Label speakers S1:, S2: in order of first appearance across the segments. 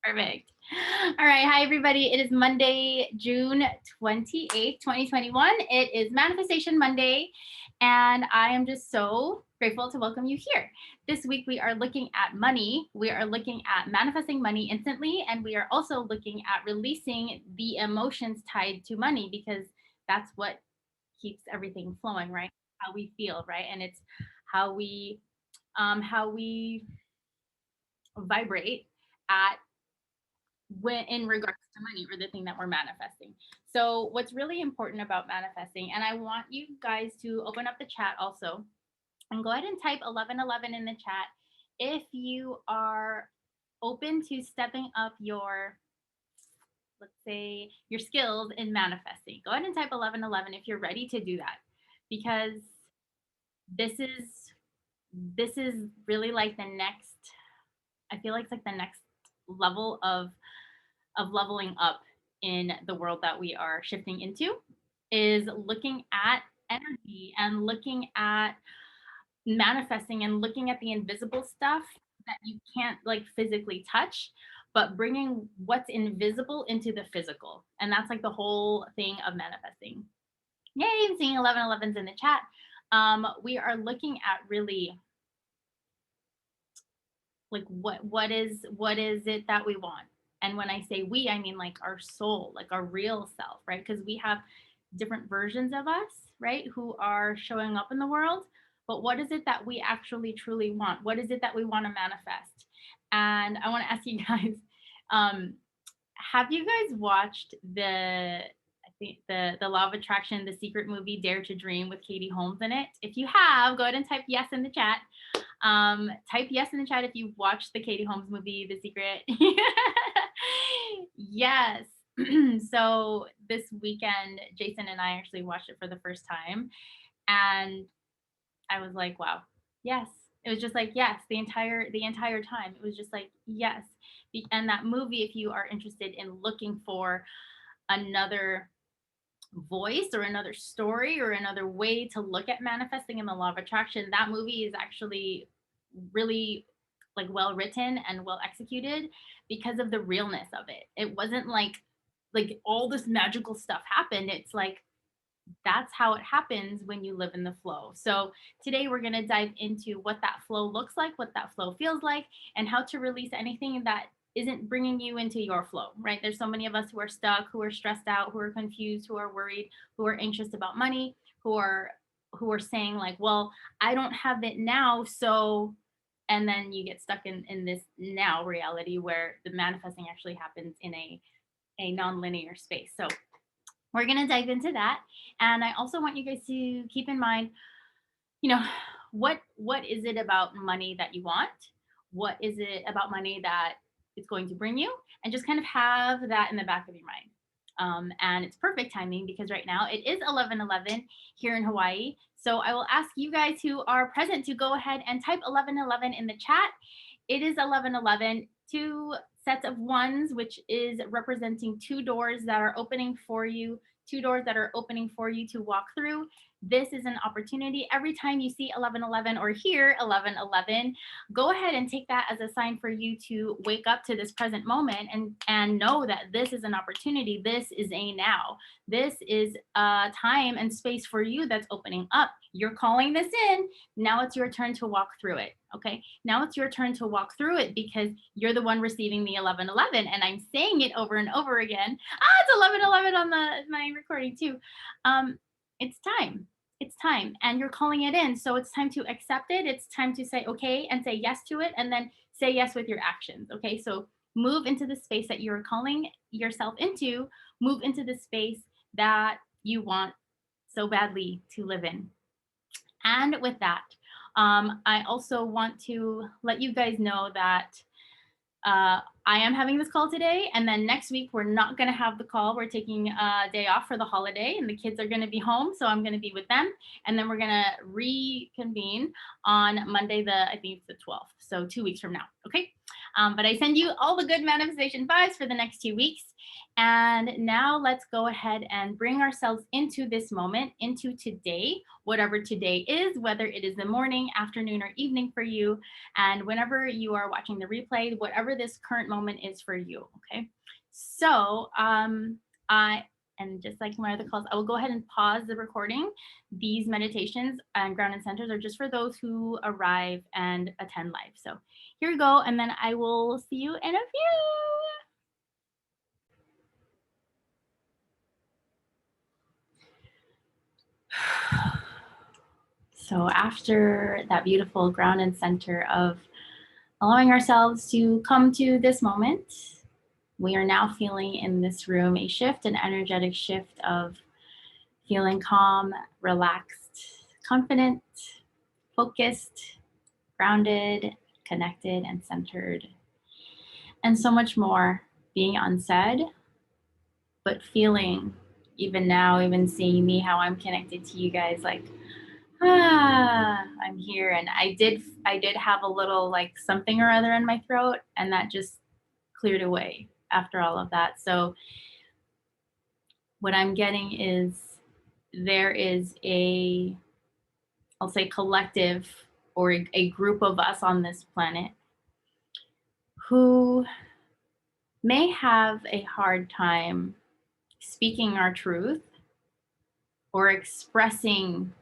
S1: Perfect. All right. Hi, everybody. It is Monday, June 28th, 2021. It is Manifestation Monday, and I am just so grateful to welcome you here. This week, we are looking at money. We are looking at manifesting money instantly, and we are also looking at releasing the emotions tied to money because that's what keeps everything flowing, right? How we feel, right? And it's how we vibrate at when in regards to money or the thing that we're manifesting. So what's really important about manifesting, and I want you guys to open up the chat also and go ahead and type 1111 in the chat if you are open to stepping up your, let's say, your skills in manifesting. Go ahead and type 1111 if you're ready to do that, because this is this is really like the next, I feel like it's like the next level of leveling up in the world that we are shifting into, is looking at energy and looking at manifesting and looking at the invisible stuff that you can't like physically touch, but bringing what's invisible into the physical. And that's like the whole thing of manifesting. Yay, I'm seeing 1111s in the chat. We are looking at really like what is it that we want. And when I say we, I mean like our soul, like our real self, right? Because we have different versions of us, right, who are showing up in the world. But what is it that we actually truly want? What is it that we want to manifest? And I want to ask you guys, um have you guys watched I think the Law of Attraction, the secret movie Dare to Dream with Katie Holmes in it? If you have, go ahead and type yes in the chat. Type yes in the chat if you've watched the Katie Holmes movie, The Secret. Yes. So this weekend, Jason and I actually watched it for the first time, and I was like, wow, yes. It was just like yes, the entire time. It was just like yes. And that movie, if you are interested in looking for another voice or another story or another way to look at manifesting in the law of attraction, that movie is actually really like well written and well executed because of the realness of it. It wasn't like all this magical stuff happened. It's like that's how it happens when you live in the flow. So today we're going to dive into what that flow looks like, what that flow feels like, and how to release anything that isn't bringing you into your flow, right? There's so many of us who are stuck, who are stressed out, who are confused, who are worried, who are anxious about money, who are saying like, well, I don't have it now, so, and then you get stuck in this now reality where the manifesting actually happens in a non-linear space. So we're going to dive into that. And I also want you guys to keep in mind, you know, what is it about money that you want? What is it about money that it's going to bring you? And just kind of have that in the back of your mind. And it's perfect timing because right now it is 11:11 here in Hawaii. So I will ask you guys who are present to go ahead and type 11:11 in the chat. It is 11:11. Two sets of ones, which is representing two doors that are opening for you, two doors that are opening for you to walk through. This is an opportunity. Every time you see 11:11 or hear 11:11, go ahead and take that as a sign for you to wake up to this present moment and know that this is an opportunity. This is a now. This is a time and space for you that's opening up. You're calling this in. Now it's your turn to walk through it. Okay. Now it's your turn to walk through it because you're the one receiving the 11:11, and I'm saying it over and over again. It's 11:11 on my recording too. It's time. It's time, and you're calling it in. So it's time to accept it. It's time to say okay and say yes to it, and then say yes with your actions. Okay. So move into the space that you're calling yourself into. Move into the space that you want so badly to live in. And with that, I also want to let you guys know that I am having this call today, and then next week we're not going to have the call. We're taking a day off for the holiday, and the kids are going to be home, so I'm going to be with them, and then we're going to reconvene on Monday, I think it's the 12th, so 2 weeks from now. Okay. But I send you all the good manifestation vibes for the next 2 weeks. And now let's go ahead and bring ourselves into this moment, into today, whatever today is, whether it is the morning, afternoon, or evening for you. And whenever you are watching the replay, whatever this current moment is for you. Okay. So and just like my other calls, I will go ahead and pause the recording. These meditations and ground and centers are just for those who arrive and attend live. So here we go, and then I will see you in a few. So after that beautiful ground and center of allowing ourselves to come to this moment, we are now feeling in this room a shift, an energetic shift of feeling calm, relaxed, confident, focused, grounded, connected, and centered, and so much more being unsaid, but feeling even now, even seeing me, how I'm connected to you guys, like, I'm here. And I did have a little like something or other in my throat, and that just cleared away after all of that. So what I'm getting is there is I'll say collective, or a group of us on this planet who may have a hard time speaking our truth or expressing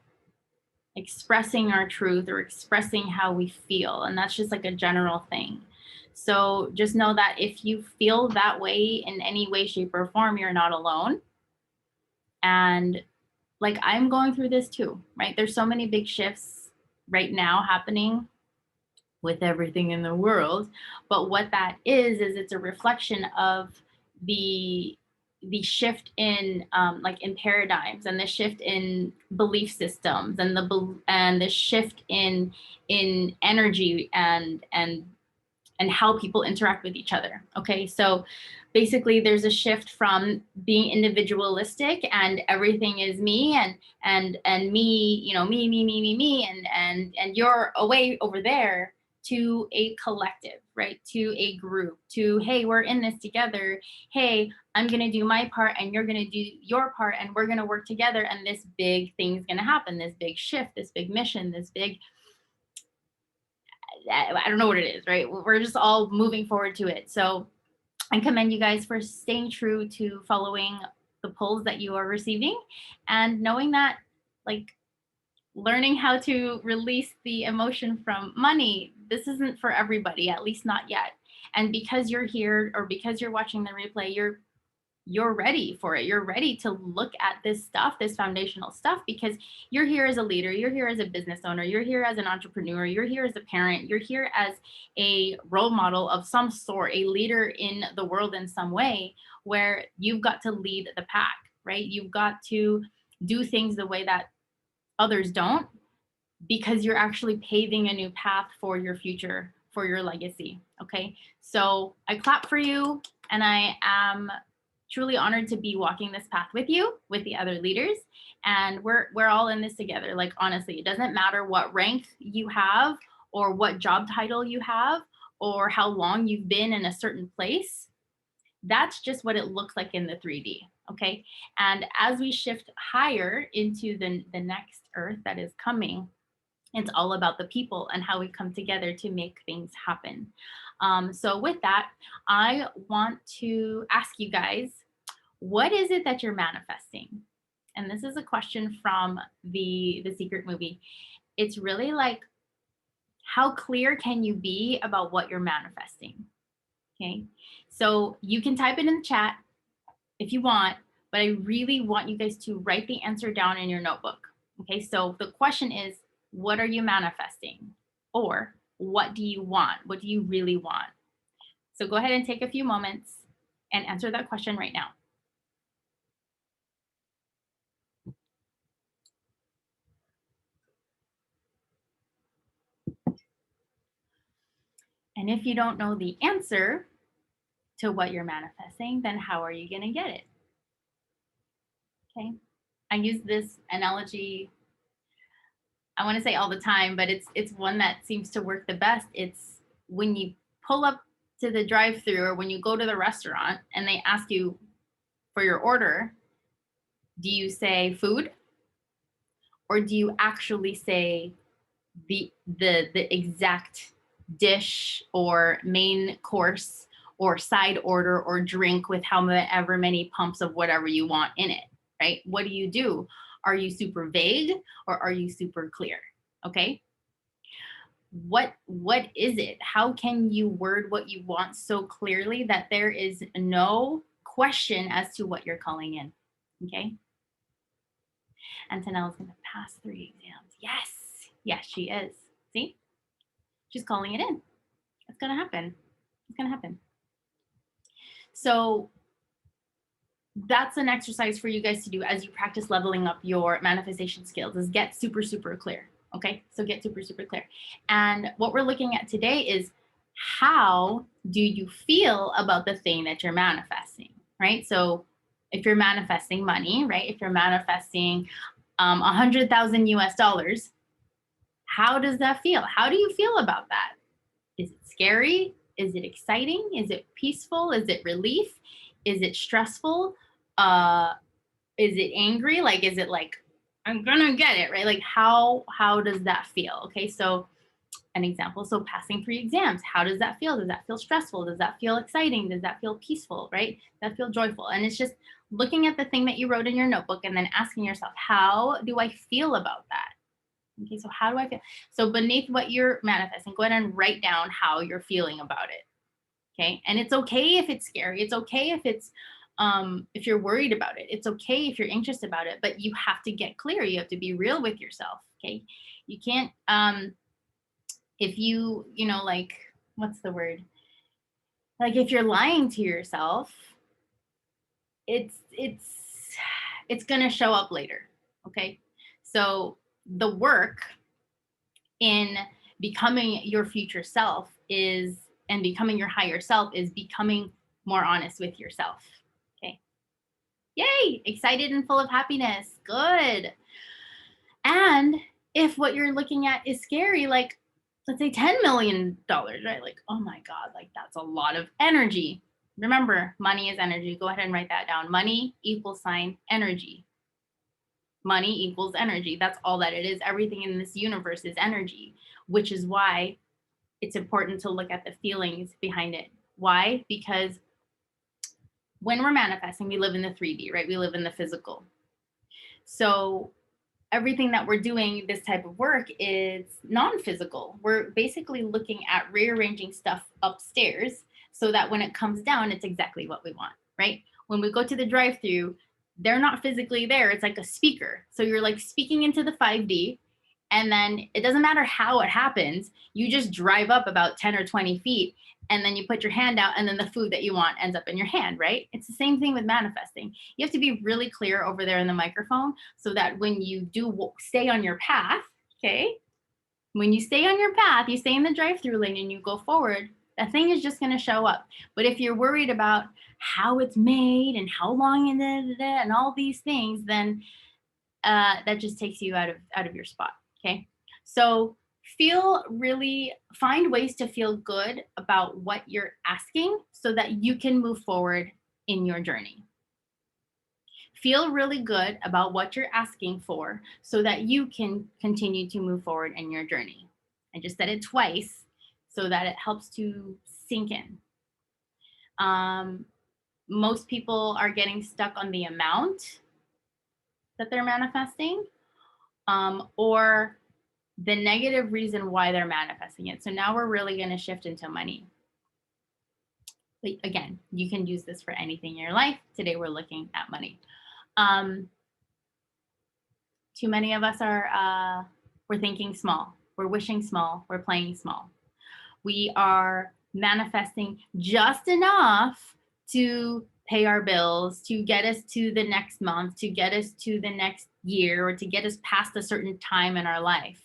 S1: our truth or expressing how we feel. And that's just like a general thing. So just know that if you feel that way in any way, shape, or form, you're not alone. And like, I'm going through this too, right? There's so many big shifts right now happening with everything in the world. But what that is it's a reflection of the shift in like in paradigms, and the shift in belief systems, and the shift in energy and how people interact with each other. Okay, so basically there's a shift from being individualistic and everything is me and me, you know, me and you're away over there, to a collective, right? To a group, to, hey, we're in this together. Hey, I'm going to do my part and you're going to do your part, and we're going to work together, and this big thing's going to happen, this big shift, this big mission, this big, I don't know what it is, right? We're just all moving forward to it. So I commend you guys for staying true to following the pulls that you are receiving, and knowing that, like, learning how to release the emotion from money, this isn't for everybody, at least not yet. And because you're here, or because you're watching the replay, you're ready for it. You're ready to look at this stuff, this foundational stuff, because you're here as a leader, you're here as a business owner, you're here as an entrepreneur, you're here as a parent, you're here as a role model of some sort, a leader in the world in some way, where you've got to lead the pack, right? You've got to do things the way that others don't, because you're actually paving a new path for your future, for your legacy. Okay, so I clap for you, and I am truly honored to be walking this path with you, with the other leaders, and we're all in this together. Like, honestly, it doesn't matter what rank you have, or what job title you have, or how long you've been in a certain place. That's just what it looks like in the 3D. Okay, and as we shift higher into the next earth that is coming, it's all about the people and how we come together to make things happen. So with that, I want to ask you guys, what is it that you're manifesting? And this is a question from the Secret movie. It's really like, how clear can you be about what you're manifesting? Okay, so you can type it in the chat if you want, but I really want you guys to write the answer down in your notebook. Okay, so the question is, what are you manifesting? Or what do you want? What do you really want? So go ahead and take a few moments and answer that question right now. And if you don't know the answer to what you're manifesting, then how are you going to get it? Okay, I use this analogy, I want to say all the time, but it's one that seems to work the best. It's when you pull up to the drive-through or when you go to the restaurant and they ask you for your order, do you say food or do you actually say the exact dish or main course or side order or drink with however many pumps of whatever you want in it, right? What do? Are you super vague or are you super clear? Okay. What is it? How can you word what you want so clearly that there is no question as to what you're calling in? Okay. Antonella is going to pass 3 exams. Yes. Yes, she is. See? She's calling it in. It's going to happen. It's going to happen. So that's an exercise for you guys to do as you practice leveling up your manifestation skills, is get super, super clear. Okay, so get super, super clear. And what we're looking at today is how do you feel about the thing that you're manifesting, right? So if you're manifesting money, right? If you're manifesting 100,000 US dollars, how does that feel? How do you feel about that? Is it scary? Is it exciting? Is it peaceful? Is it relief? Is it stressful? Is it angry? Like, is it like, I'm gonna get it, right? Like, how does that feel? Okay, so an example. So passing 3 exams, how does that feel? Does that feel stressful? Does that feel exciting? Does that feel peaceful, right? Does that feel joyful? And it's just looking at the thing that you wrote in your notebook and then asking yourself, how do I feel about that? Okay, so how do I feel? So beneath what you're manifesting, go ahead and write down how you're feeling about it. Okay, and it's okay if it's scary. It's okay if you're worried about it. It's okay if you're anxious about it, but you have to get clear. You have to be real with yourself. Okay, you can't if you know, like, what's the word? Like, if you're lying to yourself, it's gonna show up later. Okay, so the work in becoming your future self is, and becoming your higher self is becoming more honest with yourself. Okay. Yay, excited and full of happiness. Good. And if what you're looking at is scary, like, let's say $10 million, right? Like, oh my God, like, that's a lot of energy. Remember, money is energy. Go ahead and write that down. Money equals sign energy. Money equals energy. That's all that it is. Everything in this universe is energy, which is why it's important to look at the feelings behind it. Why? Because when we're manifesting, we live in the 3D, right? We live in the physical. So everything that we're doing, this type of work, is non-physical. We're basically looking at rearranging stuff upstairs so that when it comes down, it's exactly what we want, right? When we go to the drive-through, they're not physically there. It's like a speaker. So you're like speaking into the 5D, and then it doesn't matter how it happens. You just drive up about 10 or 20 feet, and then you put your hand out, and then the food that you want ends up in your hand, right? It's the same thing with manifesting. You have to be really clear over there in the microphone so that when you do stay on your path, okay? When you stay on your path, you stay in the drive-through lane and you go forward, that thing is just going to show up. But if you're worried about how it's made and how long and all these things, then that just takes you out of your spot. Okay, so find ways to feel good about what you're asking so that you can move forward in your journey. Feel really good about what you're asking for so that you can continue to move forward in your journey. I just said it twice so that it helps to sink in. Most people are getting stuck on the amount that they're manifesting, or the negative reason why they're manifesting it. So now we're really going to shift into money. But again, you can use this for anything in your life. Today we're looking at money. Too many of us we're thinking small, we're wishing small, we're playing small. We are manifesting just enough to pay our bills, to get us to the next month, to get us to the next year, or to get us past a certain time in our life.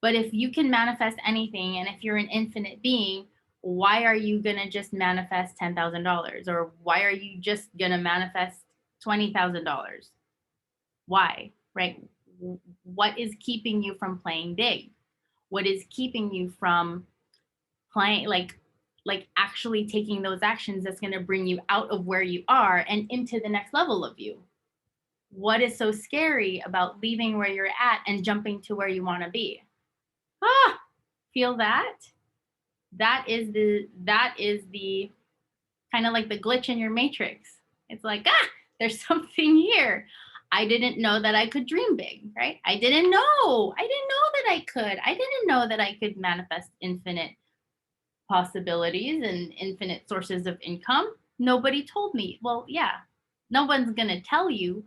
S1: But if you can manifest anything, and if you're an infinite being, why are you going to just manifest $10,000? Or why are you just going to manifest $20,000? Why, right? What is keeping you from playing big? What is keeping you from playing, like like actually taking those actions that's going to bring you out of where you are and into the next level of you. What is so scary about leaving where you're at and jumping to where you want to be? Ah, feel that? That is the kind of like the glitch in your matrix. It's like, there's something here. I didn't know that I could dream big, right? I didn't know that I could. I didn't know that I could manifest infinite possibilities and infinite sources of income. Nobody told me. Well, yeah, no one's going to tell you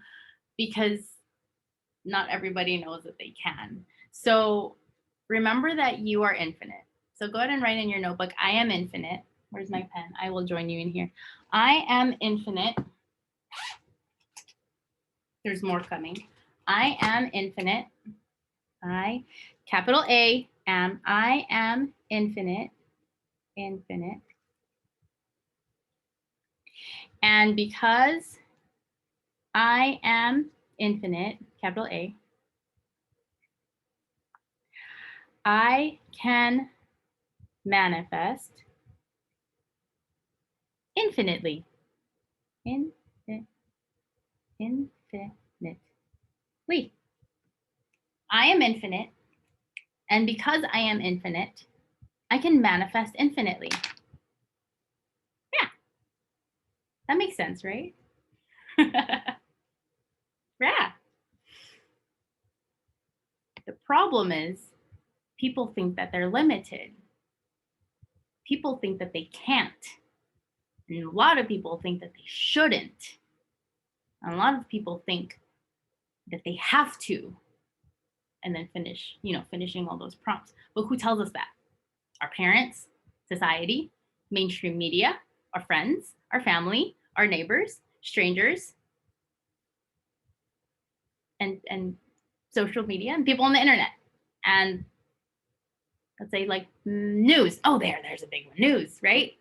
S1: because not everybody knows that they can. So remember that you are infinite. So go ahead and write in your notebook, I am infinite. Where's my pen? I will join you in here. I am infinite. There's more coming. I am infinite. Capital I am infinite. Infinite. And because I am infinite, capital A, I can manifest infinitely. Infinitely. I am infinite. And because I am infinite, I can manifest infinitely. Yeah. That makes sense, right? Yeah. The problem is people think that they're limited. People think that they can't. And a lot of people think that they shouldn't. And a lot of people think that they have to. And then finishing all those prompts. But who tells us that? Our parents, society, mainstream media, our friends, our family, our neighbors, strangers, and social media and people on the internet. And let's say like news. Oh, there's a big one. News, right?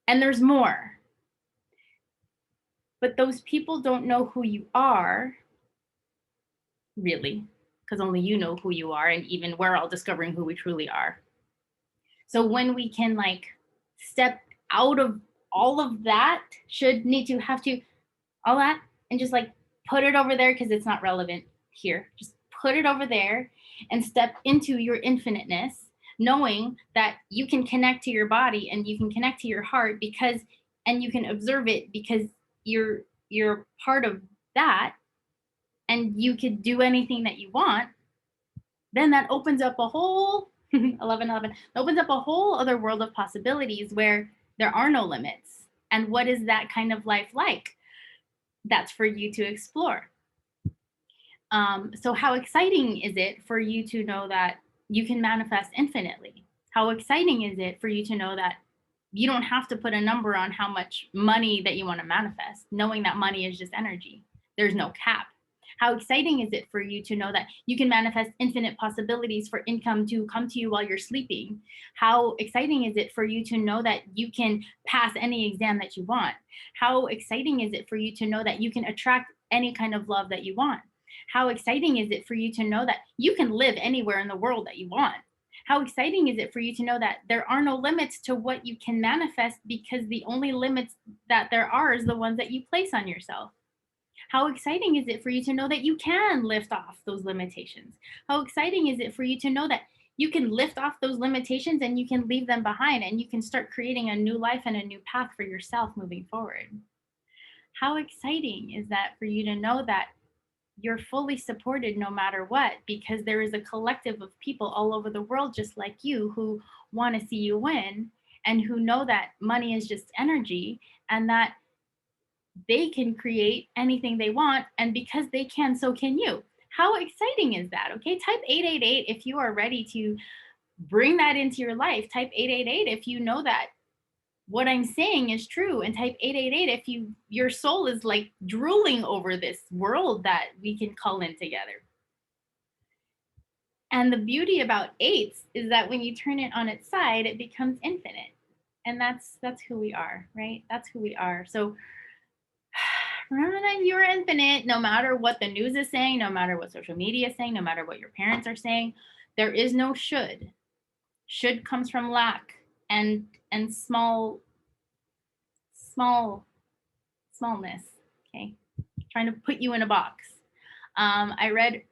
S1: And there's more. But those people don't know who you are, really, because only you know who you are, and even we're all discovering who we truly are. So when we can like step out of all of that, have to, all that, and just like put it over there because it's not relevant here. Just put it over there and step into your infiniteness, knowing that you can connect to your body and you can connect to your heart and you can observe it because you're part of that, and you could do anything that you want. Then that opens up a whole 11 opens up a whole other world of possibilities where there are no limits. And what is that kind of life like? That's for you to explore. So how exciting is it for you to know that you can manifest infinitely? How exciting is it for you to know that you don't have to put a number on how much money that you want to manifest, knowing that money is just energy. There's no cap. How exciting is it for you to know that you can manifest infinite possibilities for income to come to you while you're sleeping? How exciting is it for you to know that you can pass any exam that you want? How exciting is it for you to know that you can attract any kind of love that you want? How exciting is it for you to know that you can live anywhere in the world that you want? How exciting is it for you to know that there are no limits to what you can manifest, because the only limits that there are is the ones that you place on yourself? How exciting is it for you to know that you can lift off those limitations? How exciting is it for you to know that you can lift off those limitations and you can leave them behind and you can start creating a new life and a new path for yourself moving forward? How exciting is that for you to know that you're fully supported no matter what, because there is a collective of people all over the world just like you who want to see you win and who know that money is just energy and that they can create anything they want, and because they can, so can you. How exciting is that? Okay, type 888 if you are ready to bring that into your life. Type 888 if you know that what I'm saying is true, and type 888 if your soul is like drooling over this world that we can call in together. And the beauty about eights is that when you turn it on its side, it becomes infinite. And that's who we are, right? That's who we are. So remember that you are infinite, no matter what the news is saying, no matter what social media is saying, no matter what your parents are saying. There is no should. Should comes from lack. and smallness. Okay, trying to put you in a box. I read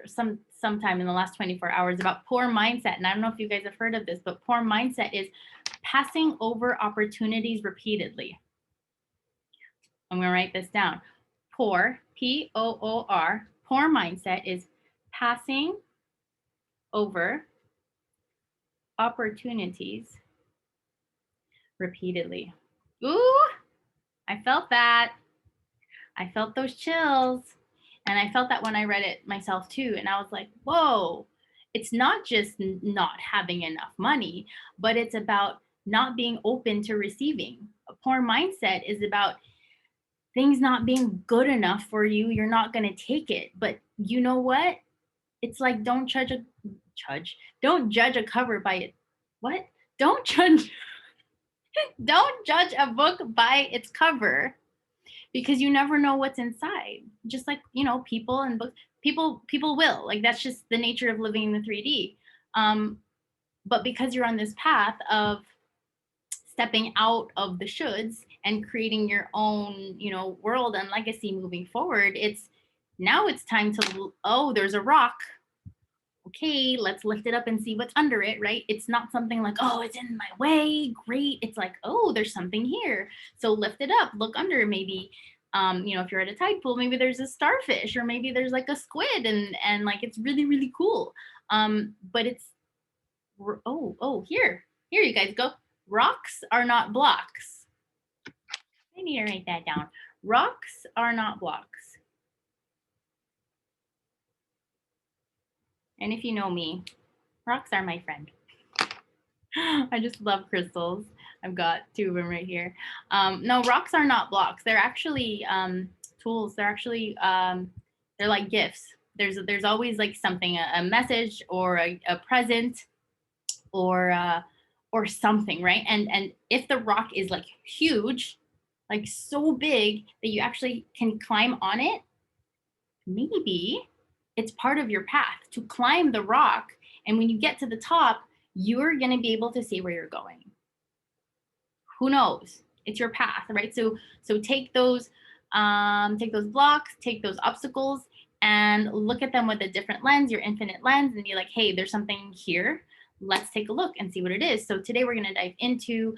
S1: sometime in the last 24 hours about poor mindset, and I don't know if you guys have heard of this, but poor mindset is passing over opportunities repeatedly. I'm going to write this down. Poor, Poor, poor mindset is passing over opportunities repeatedly. Ooh, I felt that. I felt those chills. And I felt that when I read it myself too. And I was like, whoa, it's not just not having enough money, but it's about not being open to receiving. A poor mindset is about things not being good enough for you. You're not going to take it. But you know what? It's like don't judge a cover by it. What? Don't judge a book by its cover, because you never know what's inside. Just like, people and books, people will, like, that's just the nature of living in the 3D. But because you're on this path of stepping out of the shoulds and creating your own, world and legacy moving forward, it's time to, oh, there's a rock. Okay, let's lift it up and see what's under it, right? It's not something like, oh, it's in my way, great. It's like, oh, there's something here. So lift it up, look under, maybe, if you're at a tide pool, maybe there's a starfish, or maybe there's like a squid, and like, it's really, really cool. But it's, here you guys go. Rocks are not blocks. I need to write that down. Rocks are not blocks. And if you know me, rocks are my friend. I just love crystals. I've got 2 of them right here. No, rocks are not blocks. They're actually tools. They're actually, they're like gifts. There's always like something, a message, or a present, or something, right? And if the rock is like huge, like so big that you actually can climb on it, maybe it's part of your path to climb the rock. And when you get to the top, you're going to be able to see where you're going. Who knows? It's your path, right? So take those blocks, take those obstacles, and look at them with a different lens, your infinite lens, and be like, hey, there's something here. Let's take a look and see what it is. So today we're going to dive into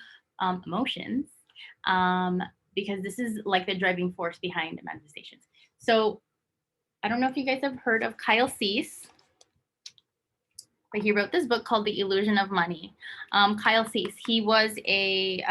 S1: emotions, because this is like the driving force behind manifestations. So I don't know if you guys have heard of Kyle Cease, but he wrote this book called The Illusion of Money. Kyle Cease, he was a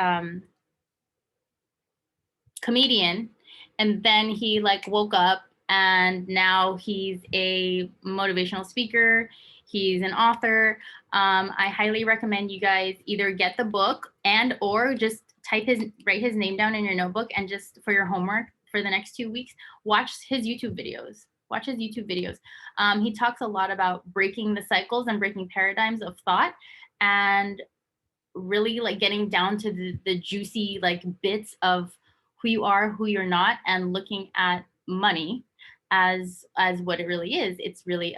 S1: comedian, and then he like woke up, and now he's a motivational speaker. He's an author. I highly recommend you guys either get the book or just write his name down in your notebook, and just for your homework for the next 2 weeks, watch his YouTube videos. He talks a lot about breaking the cycles and breaking paradigms of thought, and really like getting down to the juicy like bits of who you are, who you're not, and looking at money as what it really is. It's really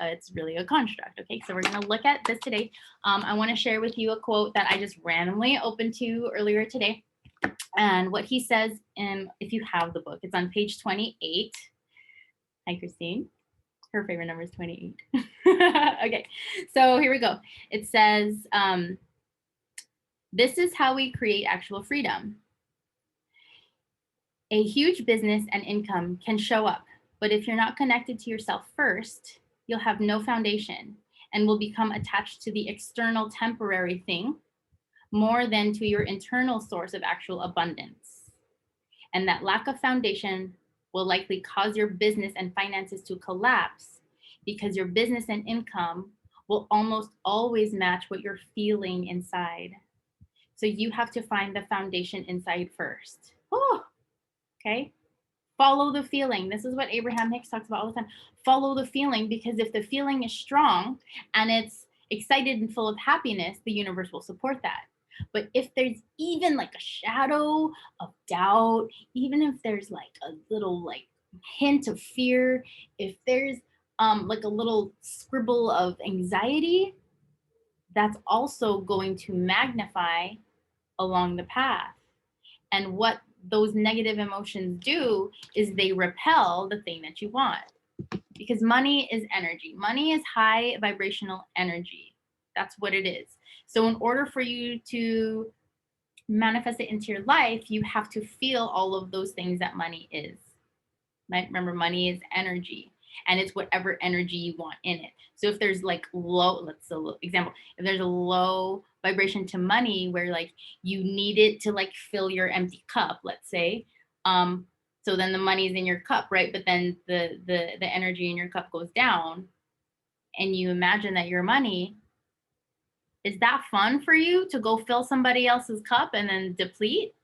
S1: a construct. Okay, so we're going to look at this today. I want to share with you a quote that I just randomly opened to earlier today, and what he says, if you have the book, it's on page 28. Hi, Christine. Her favorite number is 28. Okay, so here we go. It says, this is how we create actual freedom. A huge business and income can show up, but if you're not connected to yourself first, you'll have no foundation and will become attached to the external temporary thing more than to your internal source of actual abundance. And that lack of foundation will likely cause your business and finances to collapse, because your business and income will almost always match what you're feeling inside. So you have to find the foundation inside first. Oh, okay. Follow the feeling. This is what Abraham Hicks talks about all the time. Follow the feeling, because if the feeling is strong and it's excited and full of happiness, the universe will support that. But if there's even like a shadow of doubt, even if there's like a little like hint of fear, if there's like a little scribble of anxiety, that's also going to magnify along the path. And what those negative emotions do is they repel the thing that you want. Because money is energy. Money is high vibrational energy. That's what it is. So in order for you to manifest it into your life, you have to feel all of those things that money is. Right? Remember, money is energy, and it's whatever energy you want in it. So if there's like low, let's say example, if there's a low vibration to money where like you need it to like fill your empty cup, let's say, so then the money is in your cup, right? But then the energy in your cup goes down, and you imagine that your money, is that fun for you to go fill somebody else's cup and then deplete?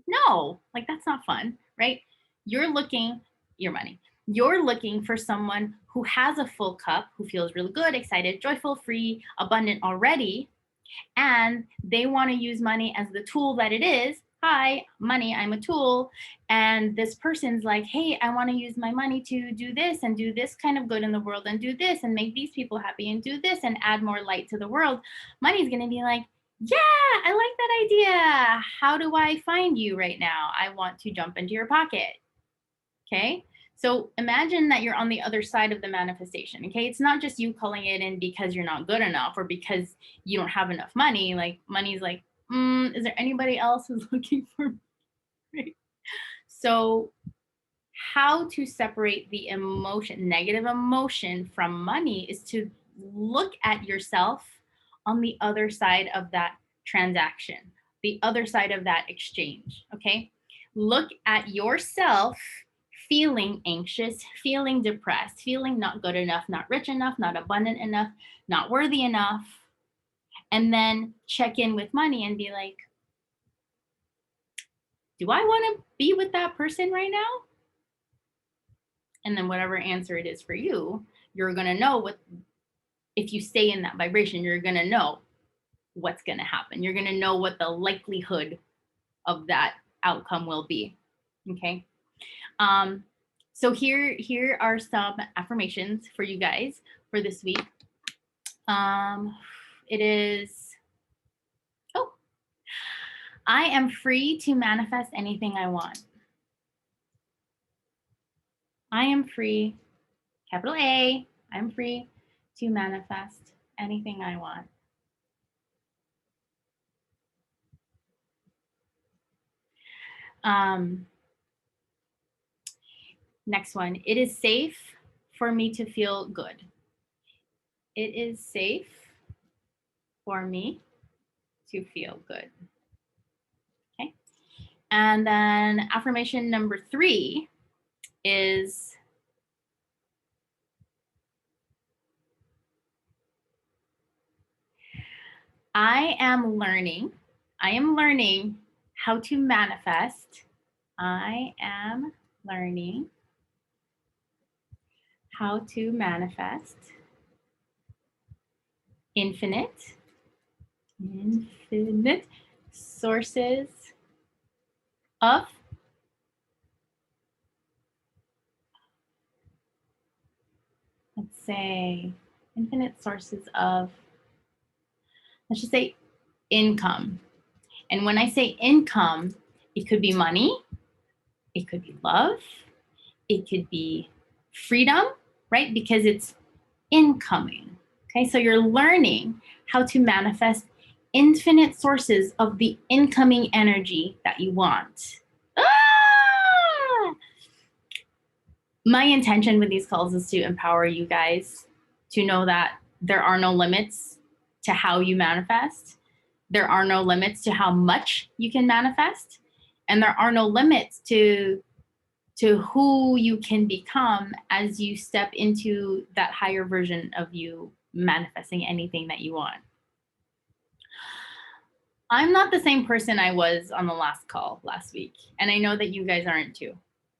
S1: No, like that's not fun, right? You're looking, your money, you're looking for someone who has a full cup, who feels really good, excited, joyful, free, abundant already, and they want to use money as the tool that it is. Hi, money, I'm a tool. And this person's like, hey, I want to use my money to do this and do this kind of good in the world and do this and make these people happy and do this and add more light to the world. Money's going to be like, yeah, I like that idea. How do I find you right now? I want to jump into your pocket. Okay. So imagine that you're on the other side of the manifestation. Okay. It's not just you calling it in because you're not good enough or because you don't have enough money. Like money's like, is there anybody else who's looking for me? Right? So how to separate the emotion, negative emotion from money is to look at yourself on the other side of that transaction, the other side of that exchange. Okay. Look at yourself feeling anxious, feeling depressed, feeling not good enough, not rich enough, not abundant enough, not worthy enough. And then check in with money and be like, do I want to be with that person right now? And then whatever answer it is for you, you're going to know what, if you stay in that vibration, you're going to know what's going to happen. You're going to know what the likelihood of that outcome will be. Okay. So here are some affirmations for you guys for this week. It is, I am free to manifest anything I want. I am free, capital A, I'm free to manifest anything I want. Next one, it is safe for me to feel good. It is safe for me to feel good. Okay. And then affirmation number 3 is, I am learning how to manifest. I am learning how to manifest infinite sources of let's say infinite sources of, let's just say income. And when I say income, it could be money, it could be love, it could be freedom, right? Because it's incoming. Okay, so you're learning how to manifest infinite sources of the incoming energy that you want. My intention with these calls is to empower you guys to know that there are no limits to how you manifest. There are no limits to how much you can manifest. And there are no limits to who you can become as you step into that higher version of you manifesting anything that you want. I'm not the same person I was on the last call last week, and I know that you guys aren't too.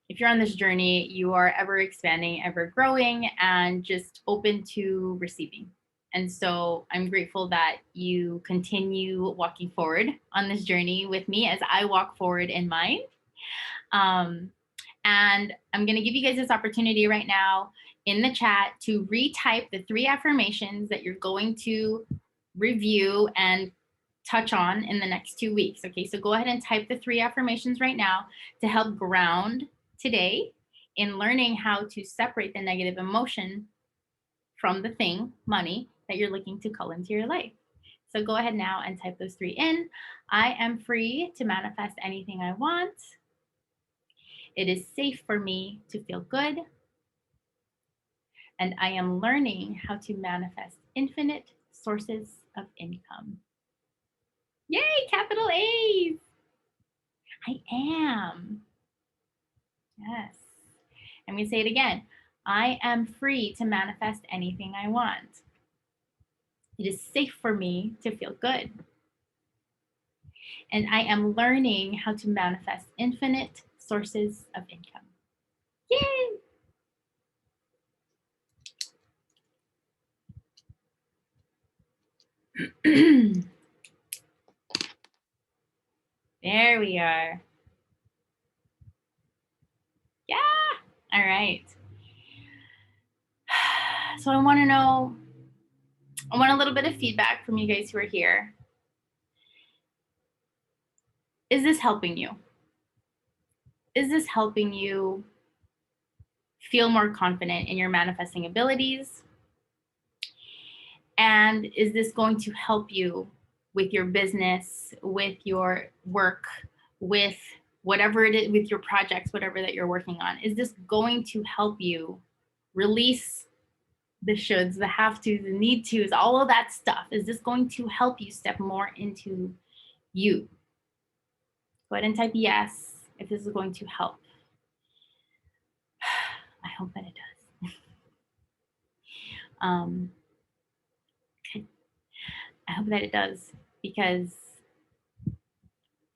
S1: If you're on this journey, you are ever expanding, ever growing, and just open to receiving. And so I'm grateful that you continue walking forward on this journey with me as I walk forward in mine. And I'm going to give you guys this opportunity right now in the chat to retype the 3 affirmations that you're going to review and touch on in the next 2 weeks. Okay, so go ahead and type the 3 affirmations right now to help ground today in learning how to separate the negative emotion from the thing, money, that you're looking to call into your life. So go ahead now and type those 3 in. I am free to manifest anything I want. It is safe for me to feel good. And I am learning how to manifest infinite sources of income. Yay, capital A's. I am. Yes. And we say it again. I am free to manifest anything I want. It is safe for me to feel good. And I am learning how to manifest infinite sources of income. Yay! There we are. Yeah. All right. So I want a little bit of feedback from you guys who are here. Is this helping you? Is this helping you feel more confident in your manifesting abilities? And is this going to help you with your business, with your work, with whatever it is, with your projects, whatever that you're working on? Is this going to help you release the shoulds, the have tos, the need tos, all of that stuff? Is this going to help you step more into you? Go ahead and type yes if this is going to help. I hope that it does. Okay. I hope that it does, because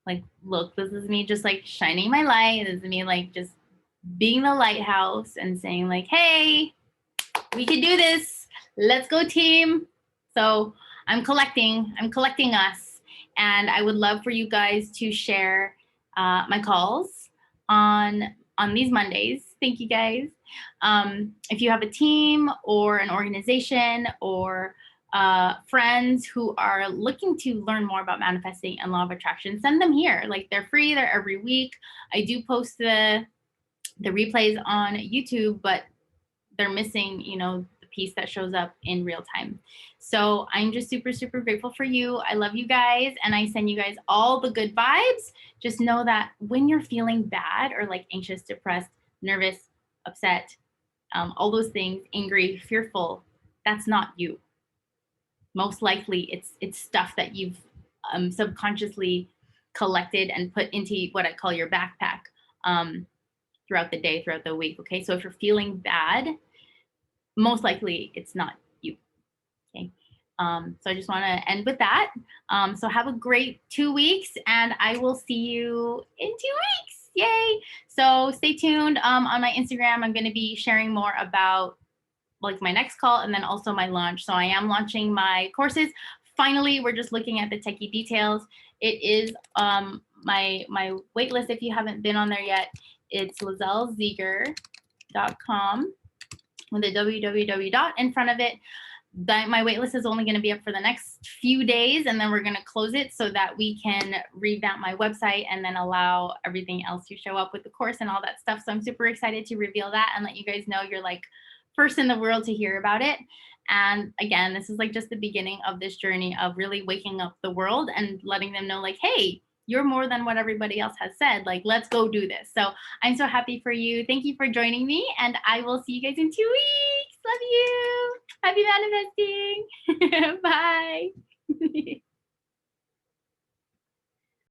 S1: like, look, this is me just like shining my light. This is me like just being the lighthouse and saying like, hey, we can do this. Let's go, team. So I'm collecting us. And I would love for you guys to share my calls on these Mondays. Thank you guys. If you have a team or an organization or friends who are looking to learn more about manifesting and law of attraction, send them here. Like, they're free, they're every week. I do post the replays on YouTube, but they're missing, the piece that shows up in real time. So I'm just super, super grateful for you. I love you guys, and I send you guys all the good vibes. Just know that when you're feeling bad or like anxious, depressed, nervous, upset, all those things, angry, fearful, that's not you. Most likely it's stuff that you've subconsciously collected and put into what I call your backpack throughout the day, throughout the week. Okay, so if you're feeling bad, most likely it's not you. Okay, so I just want to end with that. So have a great 2 weeks, and I will see you in 2 weeks. Yay! So stay tuned on my Instagram. I'm going to be sharing more about like my next call and then also my launch. So I am launching my courses. Finally, we're just looking at the techie details. It is my wait list. If you haven't been on there yet, it's LazelleZeger.com with a www in front of it. My waitlist is only going to be up for the next few days, and then we're going to close it so that we can revamp my website and then allow everything else to show up with the course and all that stuff. So I'm super excited to reveal that and let you guys know you're like first in the world to hear about it. And again, this is like just the beginning of this journey of really waking up the world and letting them know like, hey, you're more than what everybody else has said. Like, let's go do this. So I'm so happy for you. Thank you for joining me, and I will see you guys in 2 weeks. Love you. Happy manifesting. Bye.